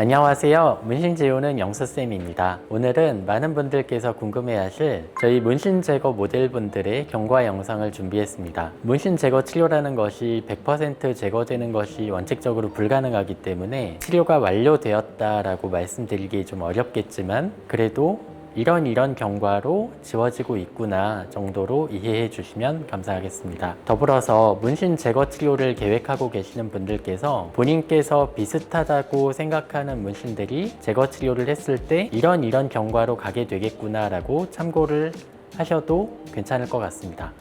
안녕하세요. 문신 재우는 영수쌤입니다. 오늘은 많은 분들께서 궁금해하실 저희 문신 제거 모델분들의 경과 영상을 준비했습니다. 문신 제거 치료라는 것이 100% 제거되는 것이 원칙적으로 불가능하기 때문에 치료가 완료되었다라고 말씀드리기 좀 어렵겠지만 그래도 이런 경과로 지워지고 있구나 정도로 이해해 주시면 감사하겠습니다. 더불어서 문신 제거 치료를 계획하고 계시는 분들께서 본인께서 비슷하다고 생각하는 문신들이 제거 치료를 했을 때 이런 경과로 가게 되겠구나 라고 참고를 하셔도 괜찮을 것 같습니다.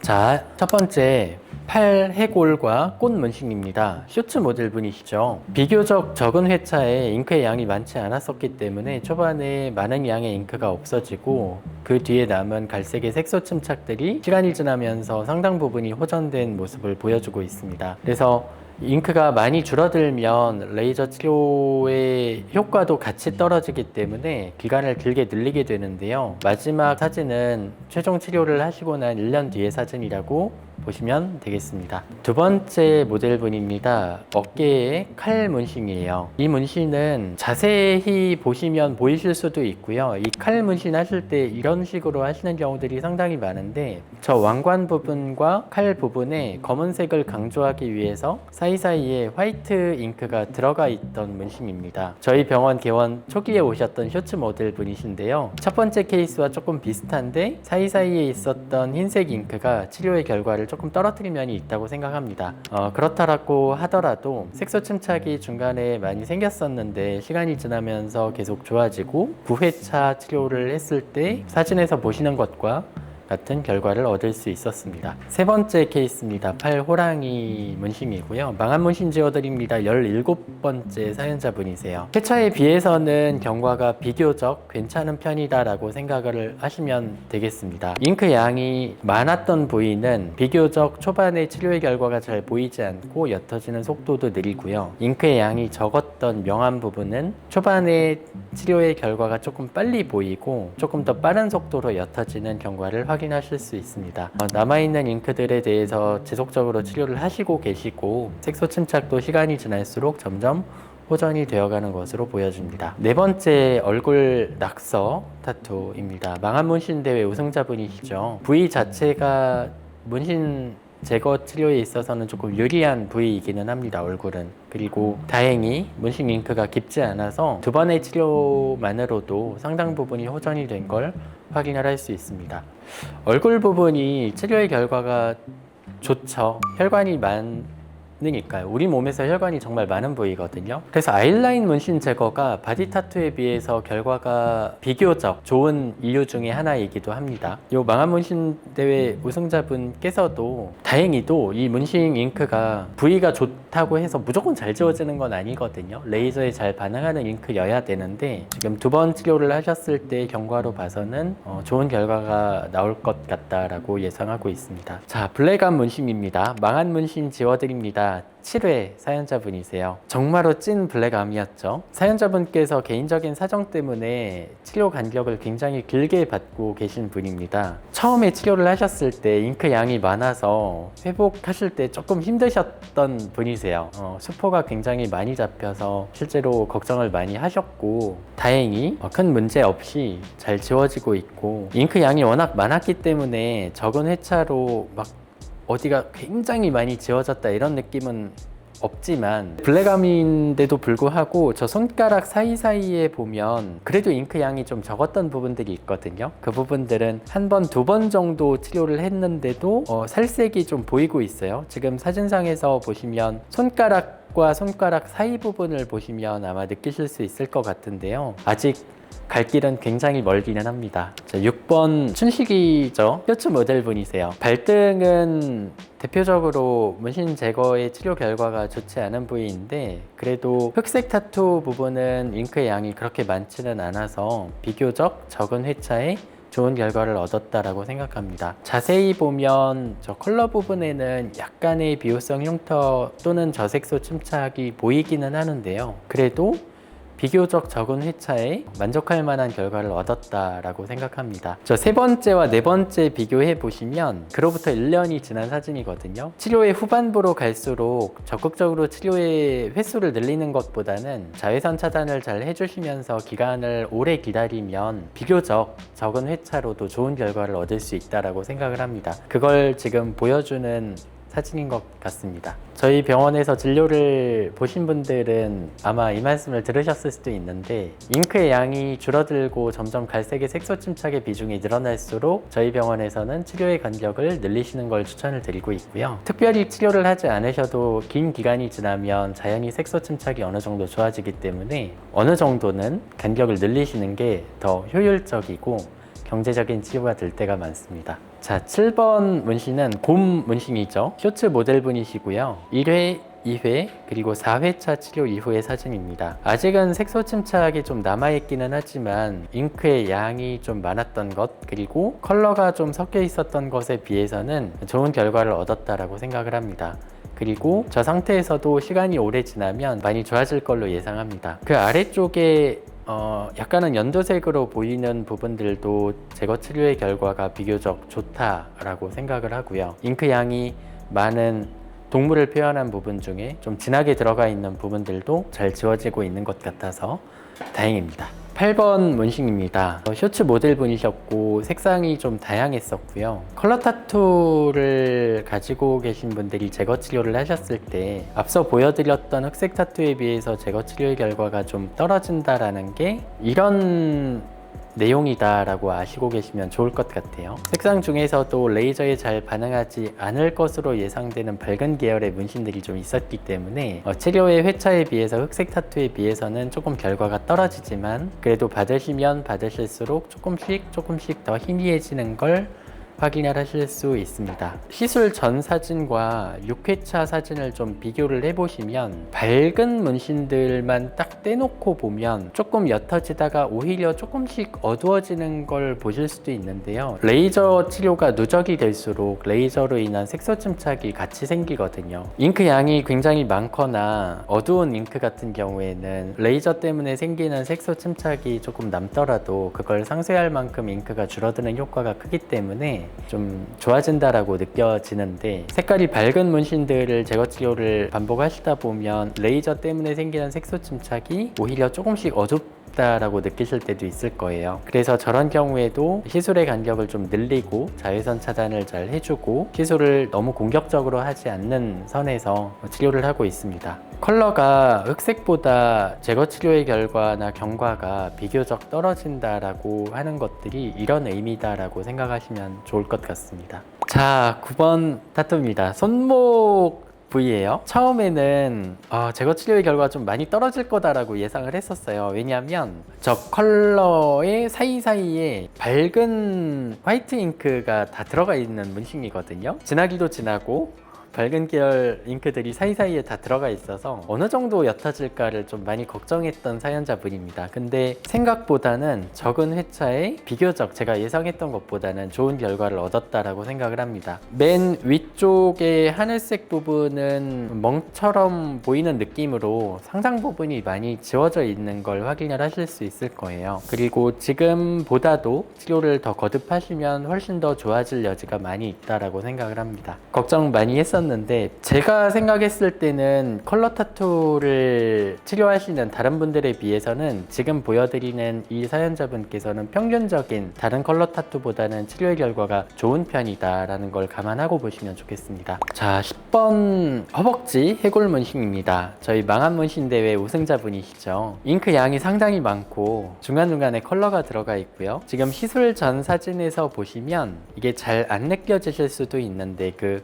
자, 첫 번째 팔 해골과 꽃 문신입니다. 슈트 모델분이시죠. 비교적 적은 회차에 잉크의 양이 많지 않았었기 때문에 초반에 많은 양의 잉크가 없어지고 그 뒤에 남은 갈색의 색소 침착들이 시간이 지나면서 상당 부분이 호전된 모습을 보여주고 있습니다. 그래서 잉크가 많이 줄어들면 레이저 치료의 효과도 같이 떨어지기 때문에 기간을 길게 늘리게 되는데요. 마지막 사진은 최종 치료를 하시고 난 1년 뒤의 사진이라고 보시면 되겠습니다. 두 번째 모델분입니다. 어깨에 칼 문신이에요. 이 문신은 자세히 보시면 보이실 수도 있고요. 이 칼 문신 하실 때 이런 식으로 하시는 경우들이 상당히 많은데 저 왕관 부분과 칼 부분에 검은색을 강조하기 위해서 사이사이에 화이트 잉크가 들어가 있던 문신입니다. 저희 병원 개원 초기에 오셨던 쇼츠 모델 분이신데요. 첫 번째 케이스와 조금 비슷한데 사이사이에 있었던 흰색 잉크가 치료의 결과를 조금 떨어뜨린 면이 있다고 생각합니다. 그렇다고 하더라도 색소 침착이 중간에 많이 생겼었는데 시간이 지나면서 계속 좋아지고 9회차 치료를 했을 때 사진에서 보시는 것과 같은 결과를 얻을 수 있었습니다. 세 번째 케이스입니다. 팔 호랑이 문신이고요. 망한 문신 지워드립니다. 17번째 사연자분이세요. 회차에 비해서는 경과가 비교적 괜찮은 편이다라고 생각을 하시면 되겠습니다. 잉크 양이 많았던 부위는 비교적 초반에 치료의 결과가 잘 보이지 않고 옅어지는 속도도 느리고요. 잉크의 양이 적었던 명암 부분은 초반에 치료의 결과가 조금 빨리 보이고 조금 더 빠른 속도로 옅어지는 경과를 확인하실 수 있습니다. 남아있는 잉크들에 대해서 지속적으로 치료를 하시고 계시고 색소 침착도 시간이 지날수록 점점 호전이 되어가는 것으로 보여집니다. 네 번째 얼굴 낙서 타투입니다. 망한 문신 대회 우승자분이시죠. 부위 자체가 문신 제거 치료에 있어서는 조금 유리한 부위이기는 합니다. 얼굴은. 그리고 다행히 문신 잉크가 깊지 않아서 두 번의 치료만으로도 상당 부분이 호전이 된 걸 확인을 할 수 있습니다. 얼굴 부분이 치료의 결과가 좋죠. 혈관이 많으니까요. 우리 몸에서 혈관이 정말 많은 부위거든요. 그래서 아이라인 문신 제거가 바디 타투에 비해서 결과가 비교적 좋은 이유 중에 하나이기도 합니다. 이 망한 문신 대회 우승자분께서도 다행히도 이 문신 잉크가 부위가 좋다고 해서 무조건 잘 지워지는 건 아니거든요. 레이저에 잘 반응하는 잉크여야 되는데 지금 두 번 치료를 하셨을 때 경과로 봐서는 좋은 결과가 나올 것 같다라고 예상하고 있습니다. 자, 블랙암 문신입니다. 망한 문신 지워드립니다. 7회 사연자분이세요. 정말로 찐 블랙암이었죠. 사연자분께서 개인적인 사정 때문에 치료 간격을 굉장히 길게 받고 계신 분입니다. 처음에 치료를 하셨을 때 잉크 양이 많아서 회복하실 때 조금 힘드셨던 분이세요. 수포가 굉장히 많이 잡혀서 실제로 걱정을 많이 하셨고 다행히 큰 문제 없이 잘 지워지고 있고 잉크 양이 워낙 많았기 때문에 적은 회차로 막 어디가 굉장히 많이 지워졌다 이런 느낌은 없지만 블랙암인데도 불구하고 저 손가락 사이사이에 보면 그래도 잉크 양이 좀 적었던 부분들이 있거든요. 그 부분들은 한 번, 두 번 정도 치료를 했는데도 살색이 좀 보이고 있어요. 지금 사진상에서 보시면 손가락과 손가락 사이 부분을 보시면 아마 느끼실 수 있을 것 같은데요. 아직 갈 길은 굉장히 멀기는 합니다. 자, 6번 춘식이죠. 쇼츠 모델분이세요. 발등은 대표적으로 문신 제거의 치료 결과가 좋지 않은 부위인데 그래도 흑색 타투 부분은 잉크의 양이 그렇게 많지는 않아서 비교적 적은 회차에 좋은 결과를 얻었다라고 생각합니다. 자세히 보면 저 컬러 부분에는 약간의 비호성 흉터 또는 저색소 침착이 보이기는 하는데요. 그래도 비교적 적은 회차에 만족할 만한 결과를 얻었다라고 생각합니다. 저 세 번째와 네 번째 비교해 보시면 그로부터 1년이 지난 사진이거든요. 치료의 후반부로 갈수록 적극적으로 치료의 횟수를 늘리는 것보다는 자외선 차단을 잘 해주시면서 기간을 오래 기다리면 비교적 적은 회차로도 좋은 결과를 얻을 수 있다고 생각을 합니다. 그걸 지금 보여주는 사진인 것 같습니다. 저희 병원에서 진료를 보신 분들은 아마 이 말씀을 들으셨을 수도 있는데, 잉크의 양이 줄어들고 점점 갈색의 색소 침착의 비중이 늘어날수록 저희 병원에서는 치료의 간격을 늘리시는 걸 추천을 드리고 있고요. 특별히 치료를 하지 않으셔도 긴 기간이 지나면 자연히 색소 침착이 어느 정도 좋아지기 때문에 어느 정도는 간격을 늘리시는 게 더 효율적이고 경제적인 치료가 될 때가 많습니다. 자, 7번 문신은 곰 문신이죠. 쇼츠 모델분이시고요. 1회, 2회, 그리고 4회차 치료 이후의 사진입니다. 아직은 색소 침착이 좀 남아있기는 하지만 잉크의 양이 좀 많았던 것, 그리고 컬러가 좀 섞여 있었던 것에 비해서는 좋은 결과를 얻었다라고 생각을 합니다. 그리고 저 상태에서도 시간이 오래 지나면 많이 좋아질 걸로 예상합니다. 그 아래쪽에 약간은 연두색으로 보이는 부분들도 제거 치료의 결과가 비교적 좋다라고 생각을 하고요. 잉크 양이 많은 동물을 표현한 부분 중에 좀 진하게 들어가 있는 부분들도 잘 지워지고 있는 것 같아서 다행입니다. 8번 문신입니다. 쇼츠 모델 분이셨고 색상이 좀 다양했었고요. 컬러 타투를 가지고 계신 분들이 제거 치료를 하셨을 때 앞서 보여드렸던 흑색 타투에 비해서 제거 치료의 결과가 좀 떨어진다라는 게 이런 내용이다라고 아시고 계시면 좋을 것 같아요. 색상 중에서도 레이저에 잘 반응하지 않을 것으로 예상되는 밝은 계열의 문신들이 좀 있었기 때문에 치료의 회차에 비해서 흑색 타투에 비해서는 조금 결과가 떨어지지만 그래도 받으시면 받으실수록 조금씩 더 희미해지는 걸 확인을 하실 수 있습니다. 시술 전 사진과 6회차 사진을 좀 비교를 해보시면 밝은 문신들만 딱 떼놓고 보면 조금 옅어지다가 오히려 조금씩 어두워지는 걸 보실 수도 있는데요. 레이저 치료가 누적이 될수록 레이저로 인한 색소 침착이 같이 생기거든요. 잉크 양이 굉장히 많거나 어두운 잉크 같은 경우에는 레이저 때문에 생기는 색소 침착이 조금 남더라도 그걸 상쇄할 만큼 잉크가 줄어드는 효과가 크기 때문에 좀 좋아진다라고 느껴지는데, 색깔이 밝은 문신들을 제거 치료를 반복하시다 보면 레이저 때문에 생기는 색소 침착이 오히려 조금씩 어둡다라고 느끼실 때도 있을 거예요. 그래서 저런 경우에도 시술의 간격을 좀 늘리고 자외선 차단을 잘 해주고 시술을 너무 공격적으로 하지 않는 선에서 치료를 하고 있습니다. 컬러가 흑색보다 제거 치료의 결과나 경과가 비교적 떨어진다라고 하는 것들이 이런 의미다라고 생각하시면 좋을 것 같습니다. 자, 9번 타투입니다. 손목 부위예요. 처음에는 제거 치료의 결과가 좀 많이 떨어질 거다라고 예상을 했었어요. 왜냐하면 저 컬러의 사이사이에 밝은 화이트 잉크가 다 들어가 있는 문신이거든요. 진하기도 진하고 밝은 계열 잉크들이 사이사이에 다 들어가 있어서 어느 정도 옅어질까를 좀 많이 걱정했던 사연자분입니다. 근데 생각보다는 적은 회차에 비교적 제가 예상했던 것보다는 좋은 결과를 얻었다라고 생각을 합니다. 맨 위쪽의 하늘색 부분은 멍처럼 보이는 느낌으로 상당 부분이 많이 지워져 있는 걸 확인을 하실 수 있을 거예요. 그리고 지금보다도 치료를 더 거듭하시면 훨씬 더 좋아질 여지가 많이 있다라고 생각을 합니다. 걱정 많이 했었는데 제가 생각했을 때는 컬러 타투를 치료하시는 다른 분들에 비해서는 지금 보여드리는 이 사연자분께서는 평균적인 다른 컬러 타투보다는 치료의 결과가 좋은 편이다 라는 걸 감안하고 보시면 좋겠습니다. 자, 10번 허벅지 해골 문신입니다. 저희 망한 문신 대회 우승자분이시죠. 잉크 양이 상당히 많고 중간중간에 컬러가 들어가 있고요. 지금 시술 전 사진에서 보시면 이게 잘 안 느껴지실 수도 있는데 그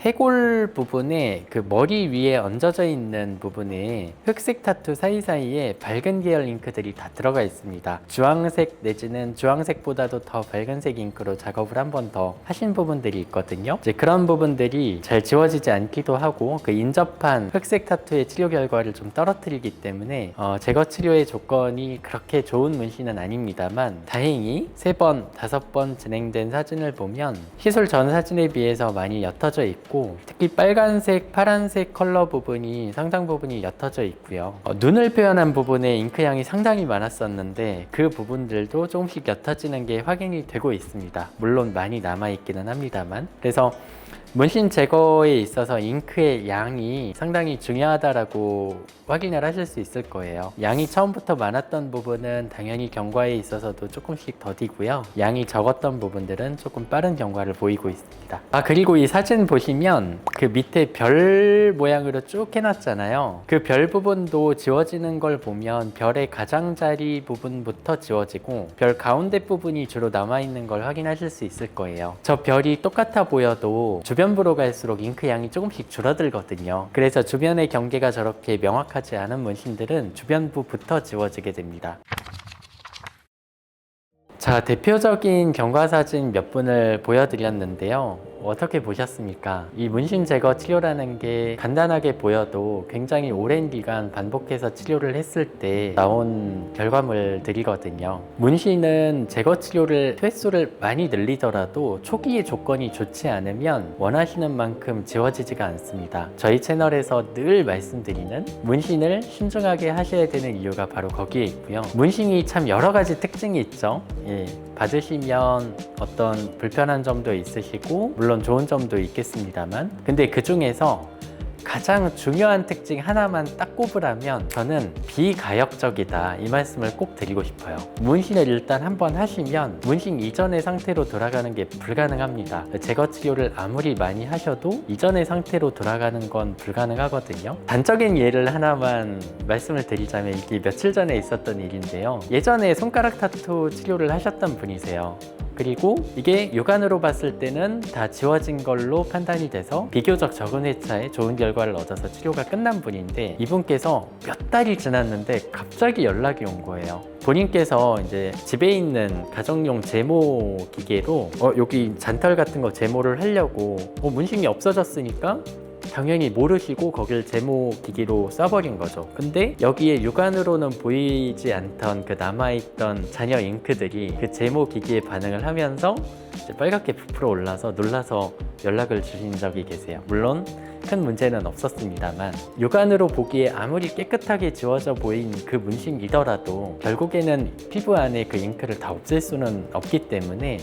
해골 부분에 그 머리 위에 얹어져 있는 부분에 흑색 타투 사이사이에 밝은 계열 잉크들이 다 들어가 있습니다. 주황색 내지는 주황색보다도 더 밝은색 잉크로 작업을 한 번 더 하신 부분들이 있거든요. 이제 그런 부분들이 잘 지워지지 않기도 하고 그 인접한 흑색 타투의 치료 결과를 좀 떨어뜨리기 때문에 제거 치료의 조건이 그렇게 좋은 문신은 아닙니다만 다행히 3번, 5번 진행된 사진을 보면 시술 전 사진에 비해서 많이 옅어져 있고 있고, 특히 빨간색, 파란색 컬러 부분이 상당 부분이 옅어져 있고요. 눈을 표현한 부분에 잉크양이 상당히 많았었는데 그 부분들도 조금씩 옅어지는 게 확인이 되고 있습니다. 물론 많이 남아있기는 합니다만. 그래서 문신 제거에 있어서 잉크의 양이 상당히 중요하다라고 확인을 하실 수 있을 거예요. 양이 처음부터 많았던 부분은 당연히 경과에 있어서도 조금씩 더디고요. 양이 적었던 부분들은 조금 빠른 경과를 보이고 있습니다. 그리고 이 사진 보시면 그 밑에 별 모양으로 쭉 해놨잖아요. 그 별 부분도 지워지는 걸 보면 별의 가장자리 부분부터 지워지고 별 가운데 부분이 주로 남아있는 걸 확인하실 수 있을 거예요. 저 별이 똑같아 보여도 주변부로 갈수록 잉크 양이 조금씩 줄어들거든요. 그래서 주변의 경계가 저렇게 명확하지 않은 문신들은 주변부부터 지워지게 됩니다. 자, 대표적인 경과 사진 몇 분을 보여드렸는데요. 어떻게 보셨습니까? 이 문신 제거 치료라는 게 간단하게 보여도 굉장히 오랜 기간 반복해서 치료를 했을 때 나온 결과물들이거든요. 문신은 제거 치료를 횟수를 많이 늘리더라도 초기의 조건이 좋지 않으면 원하시는 만큼 지워지지가 않습니다. 저희 채널에서 늘 말씀드리는 문신을 신중하게 하셔야 되는 이유가 바로 거기에 있고요. 문신이 참 여러 가지 특징이 있죠. 받으시면 어떤 불편한 점도 있으시고 물론 좋은 점도 있겠습니다만, 근데 그 중에서 가장 중요한 특징 하나만 딱 꼽으라면 저는 비가역적이다, 이 말씀을 꼭 드리고 싶어요. 문신을 일단 한번 하시면 문신 이전의 상태로 돌아가는 게 불가능합니다. 제거 치료를 아무리 많이 하셔도 이전의 상태로 돌아가는 건 불가능하거든요. 단적인 예를 하나만 말씀을 드리자면 이게 며칠 전에 있었던 일인데요. 예전에 손가락 타투 치료를 하셨던 분이세요. 그리고 이게 육안으로 봤을 때는 다 지워진 걸로 판단이 돼서 비교적 적은 회차에 좋은 결과를 얻어서 치료가 끝난 분인데, 이분께서 몇 달이 지났는데 갑자기 연락이 온 거예요. 본인께서 이제 집에 있는 가정용 제모 기계로 여기 잔털 같은 거 제모를 하려고 문신이 없어졌으니까 당연히 모르시고 거길 제모 기기로 써버린 거죠. 근데 여기에 육안으로는 보이지 않던 그 남아있던 잔여 잉크들이 그 제모 기기에 반응을 하면서 이제 빨갛게 부풀어 올라서 놀라서 연락을 주신 적이 계세요. 물론 큰 문제는 없었습니다만, 육안으로 보기에 아무리 깨끗하게 지워져 보인 그 문신이더라도 결국에는 피부 안에 그 잉크를 다 없앨 수는 없기 때문에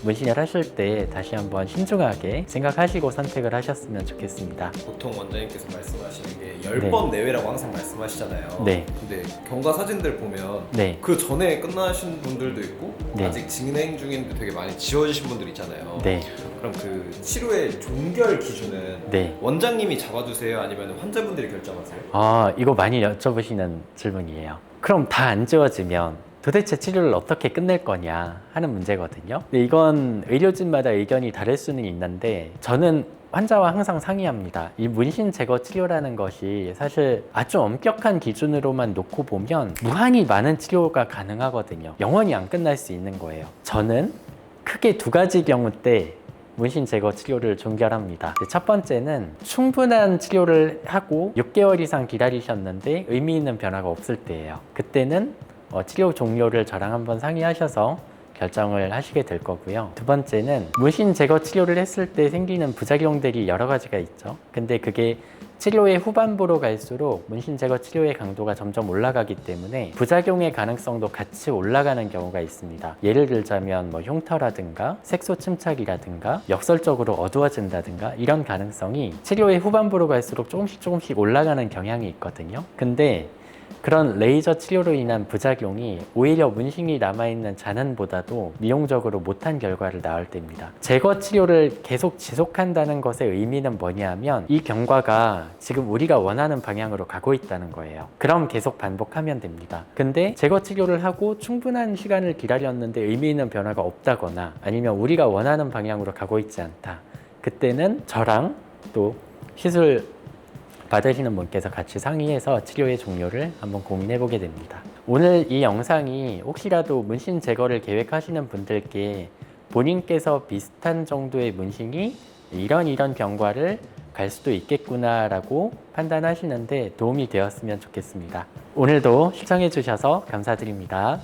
문신을 하실 때 다시 한번 신중하게 생각하시고 선택을 하셨으면 좋겠습니다. 보통 원장님께서 말씀하시는 게 10번 내외라고 항상 말씀하시잖아요. 네. 근데 경과 사진들 보면 그 전에 끝나신 분들도 있고 아직 진행 중인데 되게 많이 지워지신 분들 있잖아요. 그럼 그 치료의 종결 기준은 원장님이 잡아주세요? 아니면 환자분들이 결정하세요? 이거 많이 여쭤보시는 질문이에요. 그럼 다 안 지워지면 도대체 치료를 어떻게 끝낼 거냐 하는 문제거든요. 근데 이건 의료진마다 의견이 다를 수는 있는데 저는 환자와 항상 상의합니다. 이 문신 제거 치료라는 것이 사실 아주 엄격한 기준으로만 놓고 보면 무한히 많은 치료가 가능하거든요. 영원히 안 끝날 수 있는 거예요. 저는 크게 두 가지 경우 때 문신 제거 치료를 종결합니다. 첫 번째는 충분한 치료를 하고 6개월 이상 기다리셨는데 의미 있는 변화가 없을 때예요. 그때는 치료 종료를 저랑 한번 상의하셔서 결정을 하시게 될 거고요. 두 번째는 문신 제거 치료를 했을 때 생기는 부작용들이 여러 가지가 있죠. 근데 그게 치료의 후반부로 갈수록 문신 제거 치료의 강도가 점점 올라가기 때문에 부작용의 가능성도 같이 올라가는 경우가 있습니다. 예를 들자면 흉터라든가 색소 침착이라든가 역설적으로 어두워진다든가 이런 가능성이 치료의 후반부로 갈수록 조금씩 올라가는 경향이 있거든요. 근데 그런 레이저 치료로 인한 부작용이 오히려 문신이 남아있는 잔흔보다도 미용적으로 못한 결과를 낳을 때입니다. 제거 치료를 계속 지속한다는 것의 의미는 뭐냐면 이 경과가 지금 우리가 원하는 방향으로 가고 있다는 거예요. 그럼 계속 반복하면 됩니다. 근데 제거 치료를 하고 충분한 시간을 기다렸는데 의미 있는 변화가 없다거나 아니면 우리가 원하는 방향으로 가고 있지 않다. 그때는 저랑 또 시술 받으시는 분께서 같이 상의해서 치료의 종료를 한번 고민해 보게 됩니다. 오늘 이 영상이 혹시라도 문신 제거를 계획하시는 분들께 본인께서 비슷한 정도의 문신이 이런 경과를 갈 수도 있겠구나 라고 판단하시는데 도움이 되었으면 좋겠습니다. 오늘도 시청해 주셔서 감사드립니다.